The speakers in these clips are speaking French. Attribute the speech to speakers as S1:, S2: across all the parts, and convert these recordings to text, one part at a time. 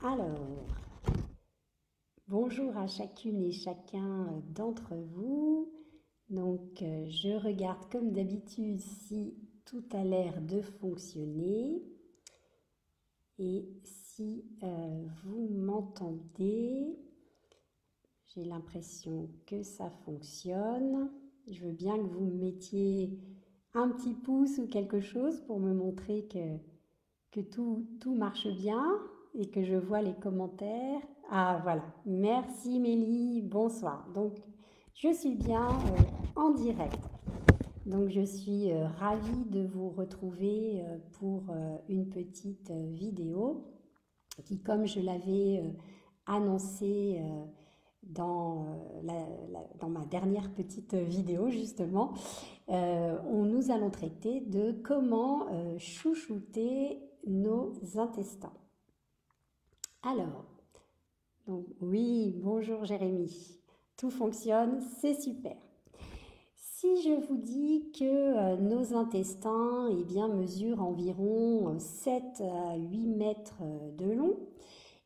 S1: Alors, bonjour à chacune et chacun d'entre vous. Donc, je regarde comme d'habitude si tout a l'air de fonctionner et si vous m'entendez. J'ai l'impression que ça fonctionne. Je veux bien que vous me mettiez un petit pouce ou quelque chose pour me montrer que tout marche bien et que je vois les commentaires. Ah voilà, merci Mélie, bonsoir. Donc je suis bien en direct. Donc je suis ravie de vous retrouver pour une petite vidéo qui, comme je l'avais annoncé dans ma dernière petite vidéo justement, nous allons traiter de comment chouchouter nos intestins. Alors, donc oui, bonjour Jérémy, tout fonctionne, c'est super. Si je vous dis que nos intestins mesurent environ 7 à 8 mètres de long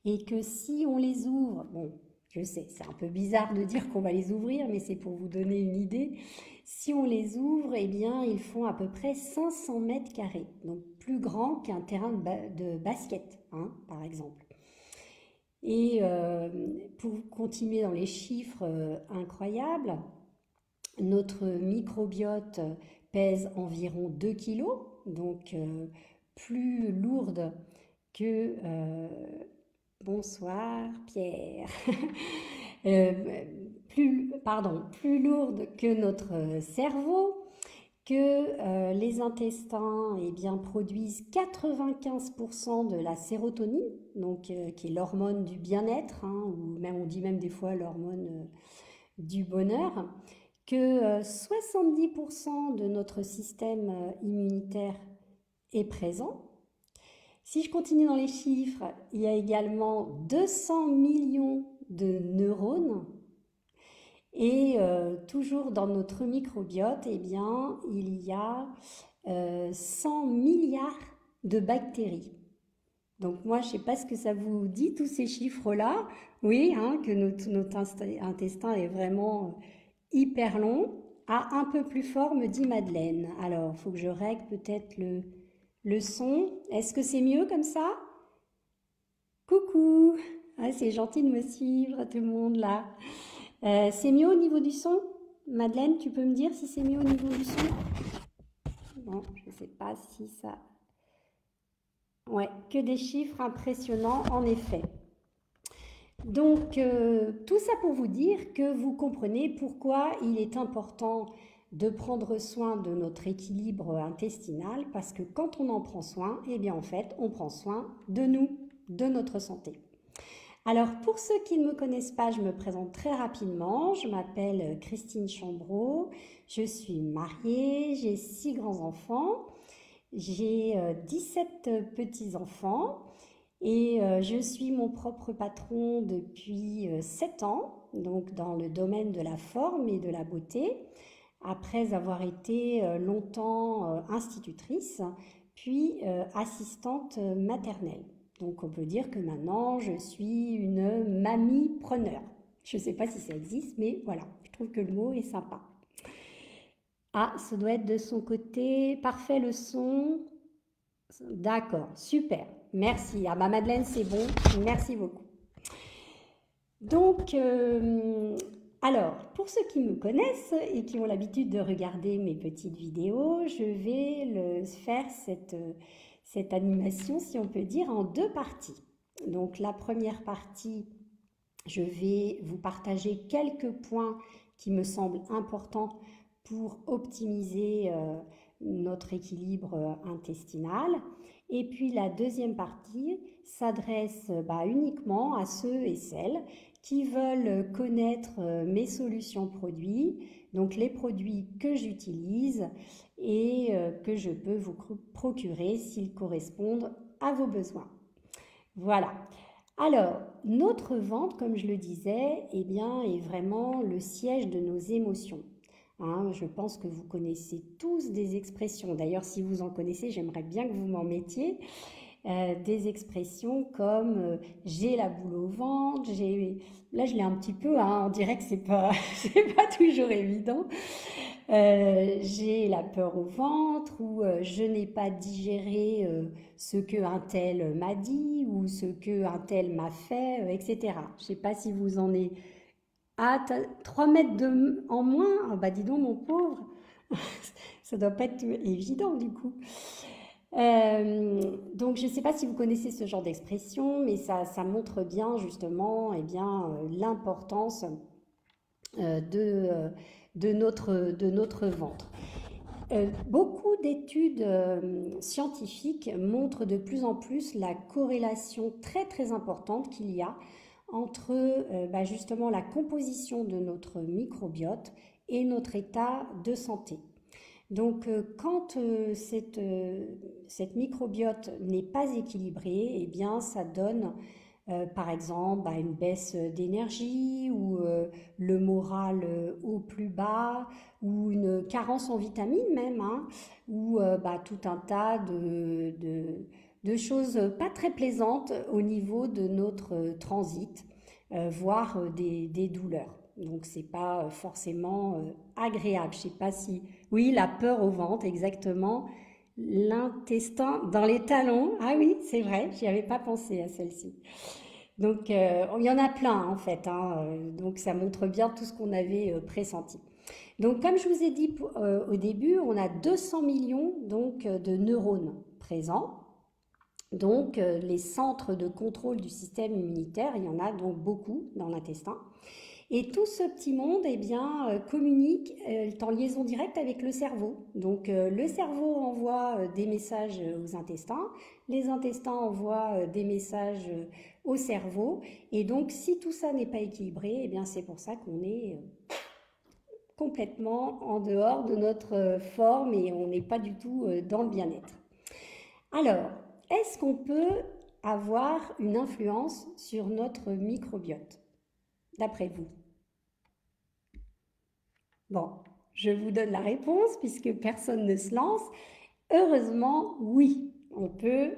S1: et que si on les ouvre, bon, je sais, c'est un peu bizarre de dire qu'on va les ouvrir, mais c'est pour vous donner une idée. Si on les ouvre, ils font à peu près 500 mètres carrés, donc plus grand qu'un terrain de basket, hein, par exemple. Et pour continuer dans les chiffres incroyables, notre microbiote pèse environ 2 kg, donc plus lourde que... bonsoir Pierre. Plus lourde que notre cerveau, que les intestins produisent 95% de la sérotonine, donc, qui est l'hormone du bien-être, hein, ou même, on dit même des fois l'hormone du bonheur, que 70% de notre système immunitaire est présent. Si je continue dans les chiffres, il y a également 200 millions de neurones. Et toujours dans notre microbiote, il y a 100 milliards de bactéries. Donc moi, je ne sais pas ce que ça vous dit, tous ces chiffres-là. Oui, hein, que notre intestin est vraiment hyper long. Ah, un peu plus fort, me dit Madeleine. Alors, il faut que je règle peut-être le son. Est-ce que c'est mieux comme ça? Coucou! Ah, c'est gentil de me suivre, tout le monde là. C'est mieux au niveau du son? Madeleine, tu peux me dire si c'est mieux au niveau du son? Bon, je ne sais pas si ça... Ouais, que des chiffres impressionnants en effet. Donc, tout ça pour vous dire que vous comprenez pourquoi il est important de prendre soin de notre équilibre intestinal, parce que quand on en prend soin, en fait, on prend soin de nous, de notre santé. Alors, pour ceux qui ne me connaissent pas, je me présente très rapidement. Je m'appelle Christine Chambreau, je suis mariée, j'ai 6 grands-enfants, j'ai 17 petits-enfants et je suis mon propre patron depuis 7 ans, donc dans le domaine de la forme et de la beauté, après avoir été longtemps institutrice, puis assistante maternelle. Donc on peut dire que maintenant je suis une mamie-preneur. Je ne sais pas si ça existe, mais voilà, je trouve que le mot est sympa. Ah, ça doit être de son côté. Parfait le son. D'accord, super. Merci. Ah bah Madeleine, c'est bon. Merci beaucoup. Donc, alors, pour ceux qui me connaissent et qui ont l'habitude de regarder mes petites vidéos, je vais faire cette animation, si on peut dire, en 2 parties. Donc, la première partie, je vais vous partager quelques points qui me semblent importants pour optimiser notre équilibre intestinal. Et puis la deuxième partie s'adresse uniquement à ceux et celles qui veulent connaître mes solutions produits, donc les produits que j'utilise et que je peux vous procurer s'ils correspondent à vos besoins. Voilà. Alors, notre ventre, comme je le disais, est vraiment le siège de nos émotions. Hein, je pense que vous connaissez tous des expressions. D'ailleurs, si vous en connaissez, j'aimerais bien que vous m'en mettiez. des expressions comme j'ai la boule au ventre, là je l'ai un petit peu, hein, on dirait que c'est pas, c'est pas toujours évident. J'ai la peur au ventre ou je n'ai pas digéré ce que un tel m'a dit ou ce que un tel m'a fait, etc. Je sais pas si vous en êtes. Ah, t'as 3 mètres en moins? Ah bah dis donc mon pauvre, ça doit pas être évident du coup. Donc je ne sais pas si vous connaissez ce genre d'expression, mais ça montre bien justement eh bien, l'importance euh, de, euh, de notre ventre. Beaucoup d'études scientifiques montrent de plus en plus la corrélation très très importante qu'il y a entre bah, justement la composition de notre microbiote et notre état de santé. Donc, quand cette microbiote n'est pas équilibrée, eh bien, ça donne, par exemple, bah, une baisse d'énergie ou le moral au plus bas ou une carence en vitamines même, hein, ou bah, tout un tas de choses pas très plaisantes au niveau de notre transit, voire des douleurs. Donc, c'est pas forcément agréable. Je sais pas si oui, la peur au ventre, exactement. L'intestin dans les talons. Ah oui, c'est vrai, j'y avais pas pensé à celle-ci. Donc, il y en a plein en fait, hein, donc, ça montre bien tout ce qu'on avait pressenti. Donc, comme je vous ai dit au début, on a 200 millions donc, de neurones présents. Donc, les centres de contrôle du système immunitaire, il y en a donc beaucoup dans l'intestin. Et tout ce petit monde eh bien, communique, est en liaison directe avec le cerveau. Donc le cerveau envoie des messages aux intestins, les intestins envoient des messages au cerveau. Et donc si tout ça n'est pas équilibré, eh bien, c'est pour ça qu'on est complètement en dehors de notre forme et on n'est pas du tout dans le bien-être. Alors, est-ce qu'on peut avoir une influence sur notre microbiote, d'après vous? Bon, je vous donne la réponse puisque personne ne se lance. Heureusement, oui, on peut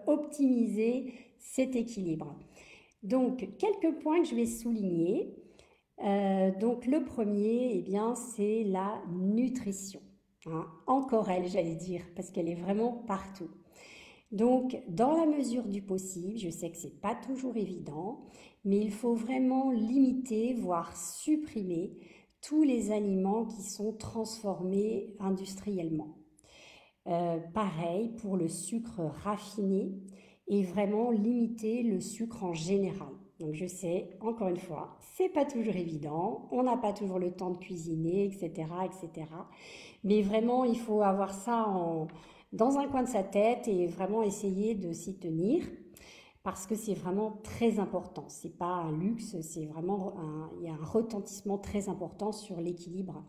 S1: optimiser cet équilibre. Donc, quelques points que je vais souligner. Donc, le premier, eh bien, c'est la nutrition. Hein. Encore elle, j'allais dire, parce qu'elle est vraiment partout. Donc, dans la mesure du possible, je sais que c'est pas toujours évident, mais il faut vraiment limiter, voire supprimer tous les aliments qui sont transformés industriellement. Pareil pour le sucre raffiné et vraiment limiter le sucre en général. Donc je sais, encore une fois, c'est pas toujours évident, on n'a pas toujours le temps de cuisiner, etc., etc. Mais vraiment, il faut avoir ça dans un coin de sa tête et vraiment essayer de s'y tenir parce que c'est vraiment très important. C'est pas un luxe, c'est vraiment il y a un retentissement très important sur l'équilibre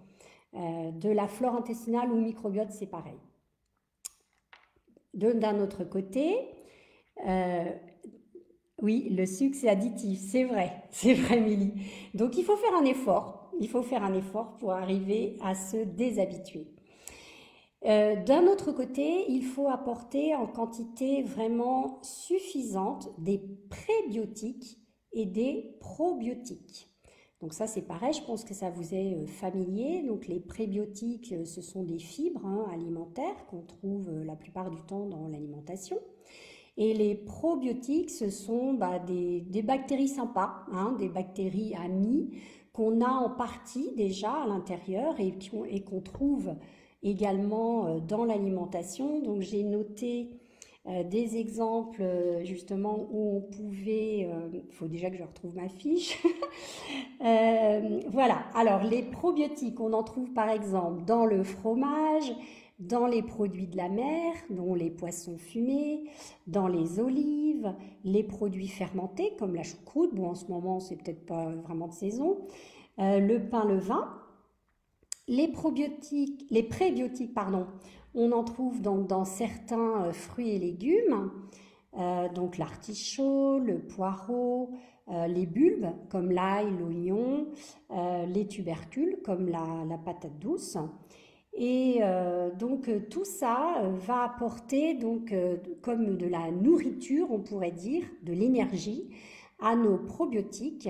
S1: de la flore intestinale ou microbiote, c'est pareil. D'un autre côté, euh, oui, le sucre c'est additif, c'est vrai, Mélie. Donc il faut faire un effort, il faut faire un effort pour arriver à se déshabituer. D'un autre côté, il faut apporter en quantité vraiment suffisante des prébiotiques et des probiotiques. Donc ça c'est pareil, je pense que ça vous est familier. Donc les prébiotiques, ce sont des fibres alimentaires qu'on trouve la plupart du temps dans l'alimentation. Et les probiotiques, ce sont des bactéries sympas, des bactéries amies qu'on a en partie déjà à l'intérieur et qu'on trouve également dans l'alimentation. Donc j'ai noté des exemples justement où on pouvait, il faut déjà que je retrouve ma fiche. Voilà, alors les probiotiques, on en trouve par exemple dans le fromage, dans les produits de la mer, dont les poissons fumés, dans les olives, les produits fermentés comme la choucroute, bon en ce moment c'est peut-être pas vraiment de saison, le pain, le vin. Les prébiotiques, pardon, on en trouve donc dans certains fruits et légumes, donc l'artichaut, le poireau, les bulbes comme l'ail, l'oignon, les tubercules comme la patate douce. Et donc tout ça va apporter donc comme de la nourriture, on pourrait dire, de l'énergie à nos probiotiques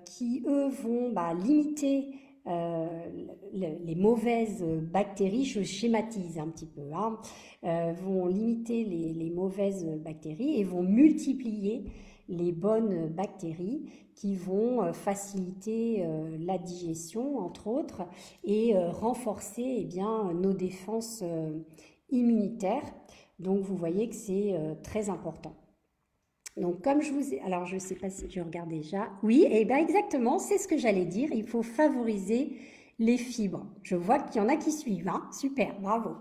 S1: qui eux vont limiter les mauvaises bactéries, je schématise un petit peu, hein, vont limiter les mauvaises bactéries et vont multiplier les bonnes bactéries qui vont faciliter la digestion, entre autres, et renforcer bien, nos défenses immunitaires. Donc vous voyez que c'est très important. Donc comme je vous ai... Alors je ne sais pas si je regarde déjà. Oui, et bien exactement, c'est ce que j'allais dire. Il faut favoriser les fibres. Je vois qu'il y en a qui suivent. Hein. Super, bravo.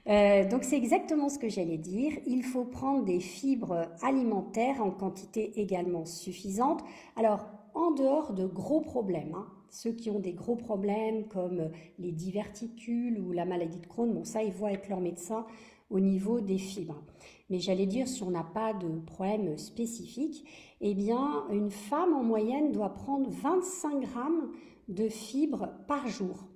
S1: Donc c'est exactement ce que j'allais dire. Il faut prendre des fibres alimentaires en quantité également suffisante. Alors en dehors de gros problèmes, hein, ceux qui ont des gros problèmes comme les diverticules ou la maladie de Crohn, bon ça ils voient avec leur médecin au niveau des fibres. Mais j'allais dire si on n'a pas de problème spécifique, eh bien une femme en moyenne doit prendre 25 grammes de fibres par jour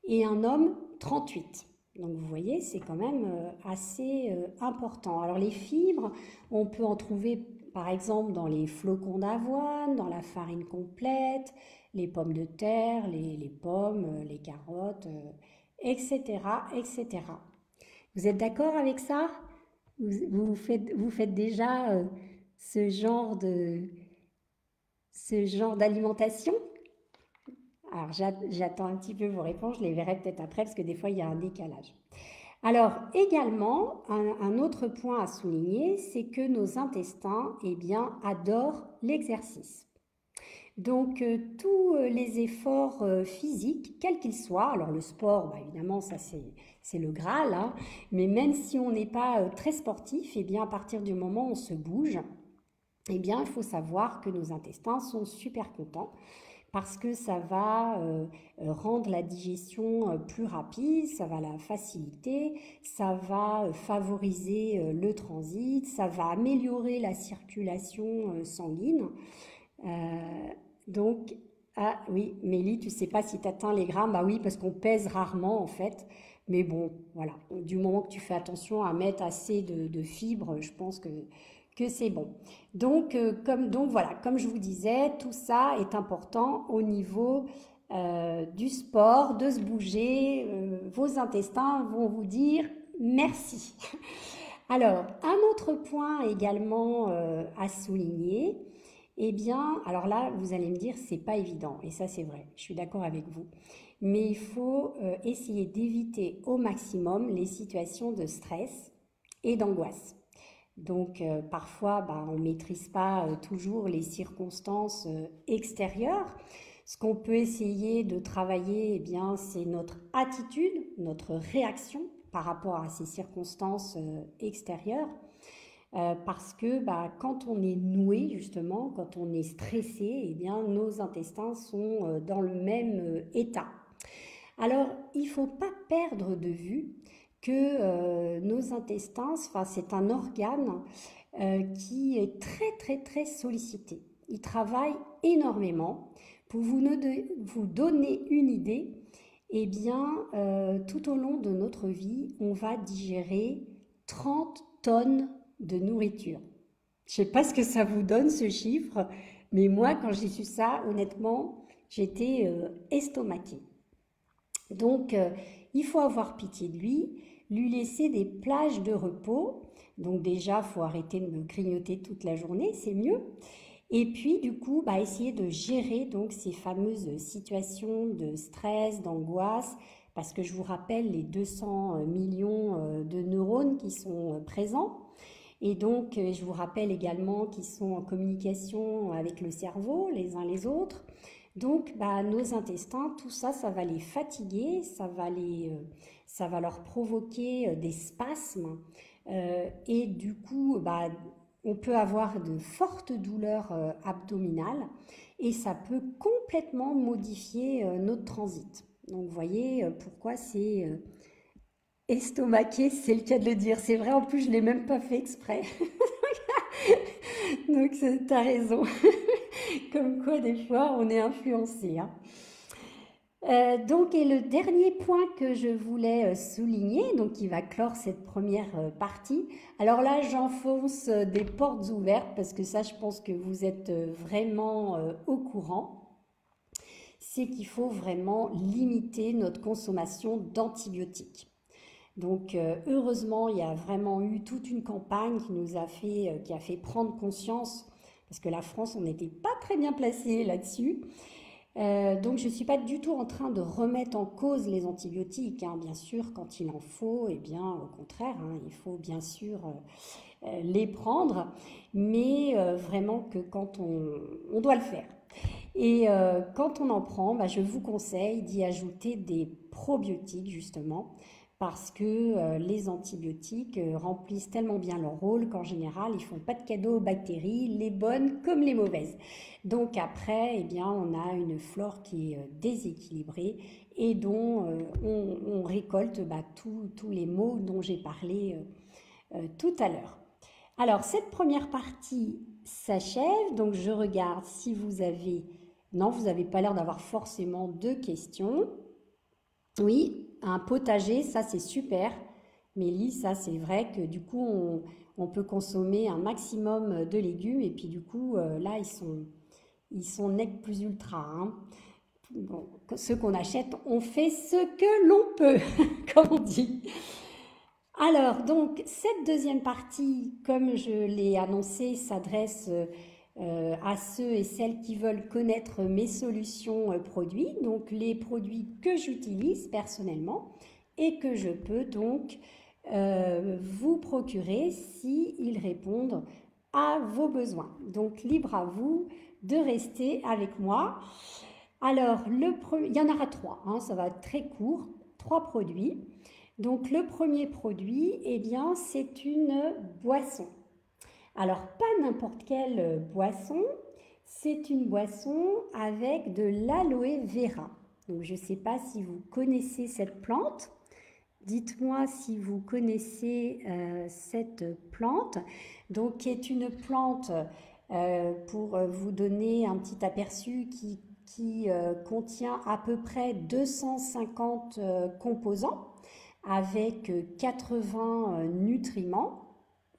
S1: et un homme 38. Donc vous voyez, c'est quand même assez important. Alors les fibres, on peut en trouver par exemple dans les flocons d'avoine, dans la farine complète, les pommes de terre, les pommes, les carottes, etc., etc. Vous êtes d'accord avec ça? Vous faites déjà ce genre d'alimentation? Alors, j'attends un petit peu vos réponses, je les verrai peut-être après parce que des fois, il y a un décalage. Alors, également, un autre point à souligner, c'est que nos intestins, eh bien, adorent l'exercice. Donc, tous les efforts physiques, quels qu'ils soient, alors le sport, évidemment, ça c'est le Graal, hein, mais même si on n'est pas très sportif, eh bien, à partir du moment où on se bouge, eh bien, il faut savoir que nos intestins sont super contents parce que ça va rendre la digestion plus rapide, ça va la faciliter, ça va favoriser le transit, ça va améliorer la circulation sanguine. Donc, ah oui, Mélie, tu sais pas si tu atteins les grammes, bah oui, parce qu'on pèse rarement en fait. Mais bon, voilà, du moment que tu fais attention à mettre assez de fibres, je pense que c'est bon. Donc, donc voilà, comme je vous disais, tout ça est important au niveau du sport, de se bouger. Vos intestins vont vous dire merci. Alors, un autre point également à souligner, eh bien, alors là, vous allez me dire, c'est pas évident, et ça c'est vrai, je suis d'accord avec vous, mais il faut essayer d'éviter au maximum les situations de stress et d'angoisse. Donc parfois, on ne maîtrise pas toujours les circonstances extérieures. Ce qu'on peut essayer de travailler, eh bien, c'est notre attitude, notre réaction par rapport à ces circonstances extérieures. Parce que quand on est noué, justement, quand on est stressé, eh bien, nos intestins sont dans le même état. Alors, il ne faut pas perdre de vue que nos intestins, c'est un organe qui est très très très sollicité. Il travaille énormément. Pour vous donner une idée, eh bien, tout au long de notre vie, on va digérer 30 tonnes de nourriture. Je ne sais pas ce que ça vous donne ce chiffre, mais moi, quand j'ai su ça, honnêtement, j'étais estomaquée. Donc, il faut avoir pitié de lui laisser des plages de repos. Donc déjà, il faut arrêter de me grignoter toute la journée, c'est mieux. Et puis, du coup, essayer de gérer donc ces fameuses situations de stress, d'angoisse, parce que je vous rappelle les 200 millions de neurones qui sont présents. Et donc, je vous rappelle également qu'ils sont en communication avec le cerveau, les uns les autres. Donc, nos intestins, tout ça, ça va les fatiguer, ça va leur provoquer des spasmes. Et du coup, on peut avoir de fortes douleurs abdominales et ça peut complètement modifier notre transit. Donc, vous voyez pourquoi c'est estomaqué, c'est le cas de le dire. C'est vrai, en plus, je ne l'ai même pas fait exprès. Donc, tu as raison. Comme quoi, des fois, on est influencé. Hein. Donc, et le dernier point que je voulais souligner, donc qui va clore cette première partie, alors là j'enfonce des portes ouvertes parce que ça je pense que vous êtes vraiment au courant, c'est qu'il faut vraiment limiter notre consommation d'antibiotiques. Donc heureusement, il y a vraiment eu toute une campagne qui a fait prendre conscience, parce que la France, on n'était pas très bien placé là-dessus. Donc je ne suis pas du tout en train de remettre en cause les antibiotiques, hein. Bien sûr, quand il en faut, eh bien au contraire, hein, il faut bien sûr les prendre, mais vraiment que quand on doit le faire. Et quand on en prend, bah, je vous conseille d'y ajouter des probiotiques justement, parce que les antibiotiques remplissent tellement bien leur rôle qu'en général, ils font pas de cadeaux aux bactéries, les bonnes comme les mauvaises. Donc après, eh bien, on a une flore qui est déséquilibrée et dont on récolte bah, tous les maux dont j'ai parlé tout à l'heure. Alors, cette première partie s'achève, donc je regarde si vous avez... Non, vous n'avez pas l'air d'avoir forcément de questions. Oui, un potager, ça c'est super. Mélie, ça c'est vrai que du coup, on peut consommer un maximum de légumes et puis du coup, là, ils sont nec plus ultra, hein. Bon, ceux qu'on achète, on fait ce que l'on peut, comme on dit. Alors, donc, cette deuxième partie, comme je l'ai annoncé, s'adresse à ceux et celles qui veulent connaître mes solutions produits, donc les produits que j'utilise personnellement et que je peux donc vous procurer s'ils répondent à vos besoins. Donc, libre à vous de rester avec moi. Alors, il y en aura trois, hein, ça va être très court, trois produits. Donc le premier produit, eh bien, c'est une boisson. Alors pas n'importe quelle boisson, c'est une boisson avec de l'aloe vera. Donc je ne sais pas si vous connaissez cette plante. Dites-moi si vous connaissez cette plante. Donc qui est une plante, pour vous donner un petit aperçu, qui contient à peu près 250 composants avec 80 nutriments.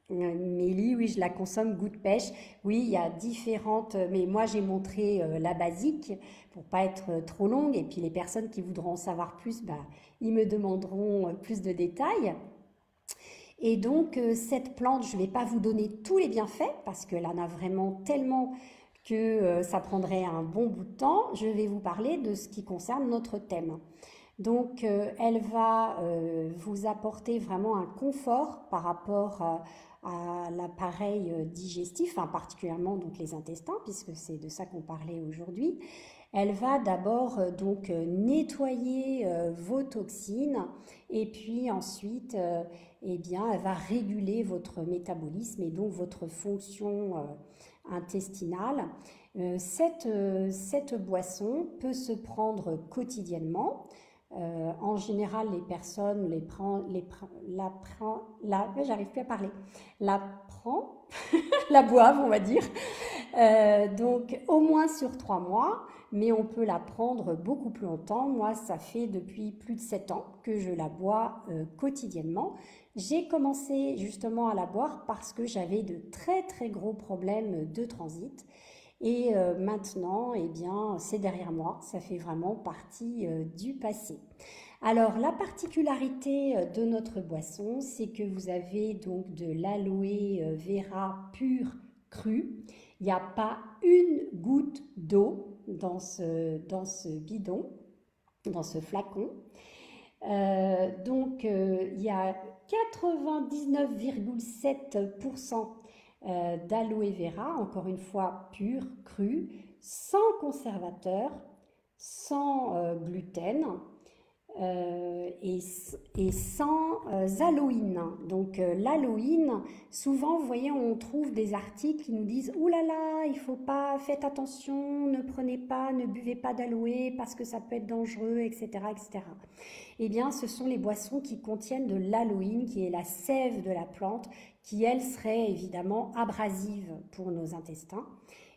S1: Mélie, oui, je la consomme goût de pêche. Oui, il y a différentes, mais moi j'ai montré la basique pour pas être trop longue. Et puis les personnes qui voudront en savoir plus, bah, ils me demanderont plus de détails. Et donc cette plante, je ne vais pas vous donner tous les bienfaits parce qu'elle en a vraiment tellement que ça prendrait un bon bout de temps. Je vais vous parler de ce qui concerne notre thème. Donc, elle va vous apporter vraiment un confort par rapport à l'appareil digestif, hein, particulièrement donc les intestins, puisque c'est de ça qu'on parlait aujourd'hui. Elle va d'abord donc nettoyer vos toxines et puis ensuite, eh bien, elle va réguler votre métabolisme et donc votre fonction intestinale. Cette boisson peut se prendre quotidiennement. En général, les personnes j'arrive plus à parler, la prend, la boivent, on va dire. Donc, au moins sur 3 mois, mais on peut la prendre beaucoup plus longtemps. Moi, ça fait depuis plus de 7 ans que je la bois quotidiennement. J'ai commencé justement à la boire parce que j'avais de très très gros problèmes de transit. Et maintenant, eh bien, c'est derrière moi, ça fait vraiment partie du passé. Alors, la particularité de notre boisson, c'est que vous avez donc de l'aloe vera pur cru. Il n'y a pas une goutte d'eau dans ce bidon, dans ce flacon. Il y a 99,7% d'aloe vera, encore une fois pur, cru, sans conservateur, sans gluten et sans aloïne. Donc l'aloïne, souvent vous voyez on trouve des articles qui nous disent ouh là là, il faut pas, faites attention, ne prenez pas, ne buvez pas d'aloe parce que ça peut être dangereux, etc., etc. Eh bien, ce sont les boissons qui contiennent de l'aloïne, qui est la sève de la plante, qui elle serait évidemment abrasive pour nos intestins.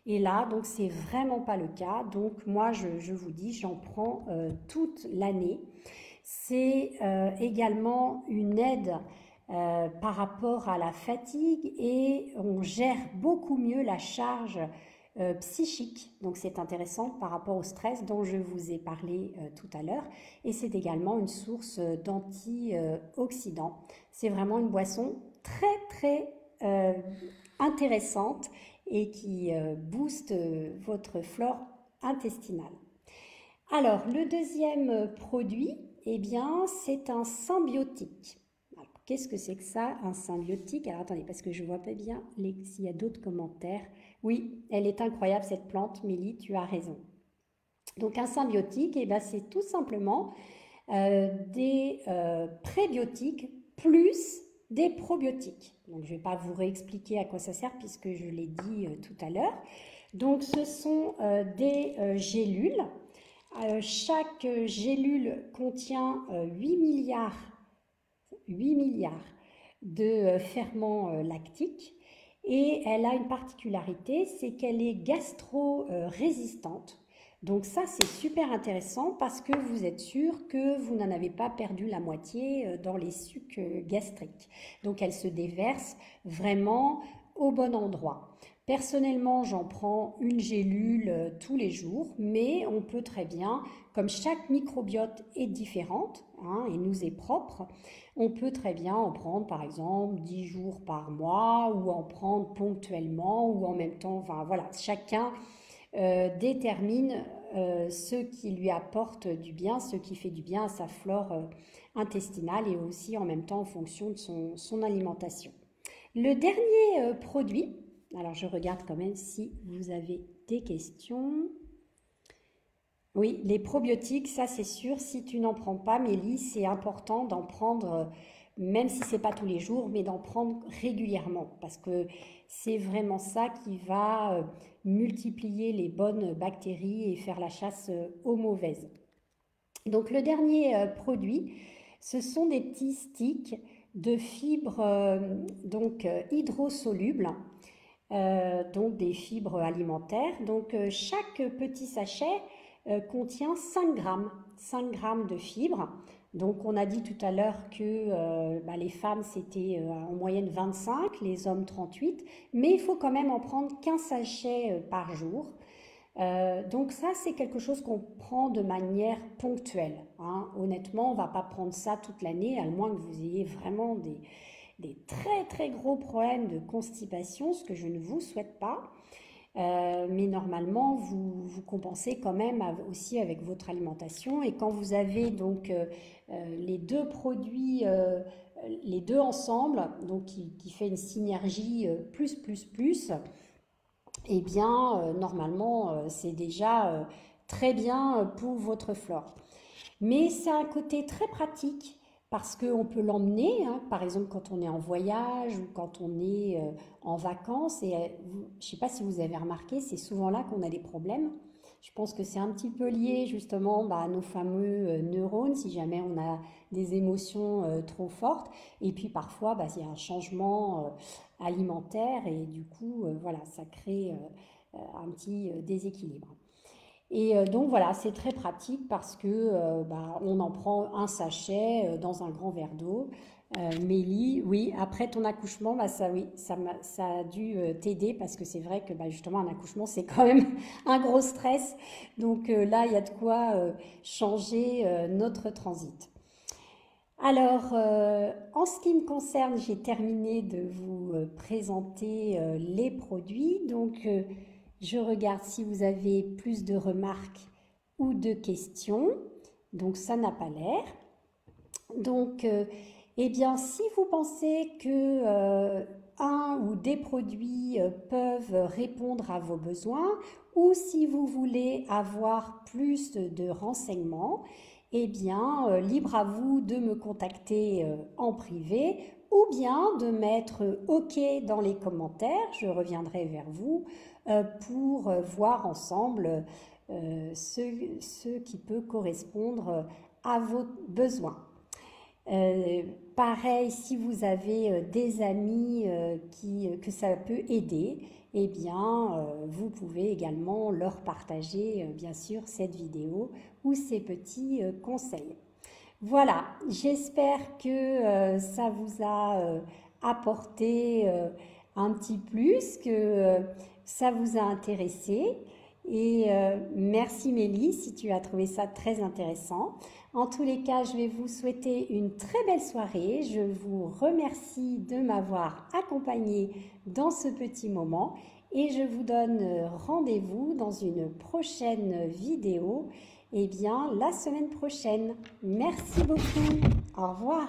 S1: Et là, donc, c'est vraiment pas le cas. Donc, moi, je vous dis, j'en prends toute l'année. C'est également une aide par rapport à la fatigue et on gère beaucoup mieux la charge psychique. Donc, c'est intéressant par rapport au stress dont je vous ai parlé tout à l'heure. Et c'est également une source d'antioxydants. C'est vraiment une boisson très, très intéressante et qui booste votre flore intestinale. Alors, le deuxième produit, eh bien, c'est un symbiotique. Qu'est-ce que c'est que ça, un symbiotique? Alors, attendez, parce que je ne vois pas bien s'il y a d'autres commentaires. Oui, elle est incroyable, cette plante, Mélie, tu as raison. Donc, un symbiotique, eh bien, c'est tout simplement des prébiotiques plus des probiotiques. Donc, je ne vais pas vous réexpliquer à quoi ça sert puisque je l'ai dit tout à l'heure. Donc, ce sont des gélules. Chaque gélule contient 8 milliards de ferments lactiques et elle a une particularité, c'est qu'elle est gastro-résistante. Donc ça, c'est super intéressant parce que vous êtes sûr que vous n'en avez pas perdu la moitié dans les sucs gastriques. Donc elle se déverse vraiment au bon endroit. Personnellement, j'en prends une gélule tous les jours, mais on peut très bien, comme chaque microbiote est différente et nous est propre, on peut très bien en prendre par exemple 10 jours par mois ou en prendre ponctuellement ou en même temps, enfin voilà, chacun détermine ce qui lui apporte du bien, ce qui fait du bien à sa flore intestinale et aussi en même temps en fonction de son alimentation. Le dernier produit, alors je regarde quand même si vous avez des questions. Oui, les probiotiques, ça c'est sûr, si tu n'en prends pas, Mélie, c'est important d'en prendre, même si c'est pas tous les jours, mais d'en prendre régulièrement, parce que c'est vraiment ça qui va multiplier les bonnes bactéries et faire la chasse aux mauvaises. Donc le dernier produit, ce sont des petits sticks de fibres hydrosolubles, donc des fibres alimentaires. Donc chaque petit sachet contient 5 grammes, 5 grammes de fibres. Donc on a dit tout à l'heure que les femmes c'était en moyenne 25, les hommes 38, mais il faut quand même en prendre qu'un sachet par jour. Donc ça, c'est quelque chose qu'on prend de manière ponctuelle. Honnêtement, on ne va pas prendre ça toute l'année, à moins que vous ayez vraiment des très très gros problèmes de constipation, ce que je ne vous souhaite pas. Mais normalement, vous compensez quand même aussi avec votre alimentation. Et quand vous avez donc les deux produits, les deux ensemble, donc qui fait une synergie plus, eh bien, normalement, c'est déjà très bien pour votre flore. Mais c'est un côté très pratique parce qu'on peut l'emmener, par exemple quand on est en voyage ou quand on est en vacances. Et je ne sais pas si vous avez remarqué, c'est souvent là qu'on a des problèmes. Je pense que c'est un petit peu lié justement à nos fameux neurones, si jamais on a des émotions trop fortes. Et puis parfois, il y a un changement alimentaire et du coup, voilà, ça crée un petit déséquilibre. Et donc voilà, c'est très pratique parce que on en prend un sachet dans un grand verre d'eau. Mélie, oui, après ton accouchement, ça, oui, ça a dû t'aider parce que c'est vrai que justement un accouchement c'est quand même un gros stress. Donc là, il y a de quoi changer notre transit. Alors, en ce qui me concerne, j'ai terminé de vous présenter les produits. Donc, je regarde si vous avez plus de remarques ou de questions. Donc, ça n'a pas l'air. Donc, eh bien, si vous pensez que un ou des produits peuvent répondre à vos besoins ou si vous voulez avoir plus de renseignements, eh bien, libre à vous de me contacter en privé ou bien de mettre OK dans les commentaires. Je reviendrai vers vous pour voir ensemble ce qui peut correspondre à vos besoins. Pareil, si vous avez des amis que ça peut aider, eh bien, vous pouvez également leur partager, bien sûr, cette vidéo ou ces petits conseils. Voilà, j'espère que ça vous a apporté un petit plus, que ça vous a intéressé. Et merci Mélie si tu as trouvé ça très intéressant. En tous les cas, je vais vous souhaiter une très belle soirée. Je vous remercie de m'avoir accompagné dans ce petit moment et je vous donne rendez-vous dans une prochaine vidéo, eh bien, la semaine prochaine. Merci beaucoup. Au revoir.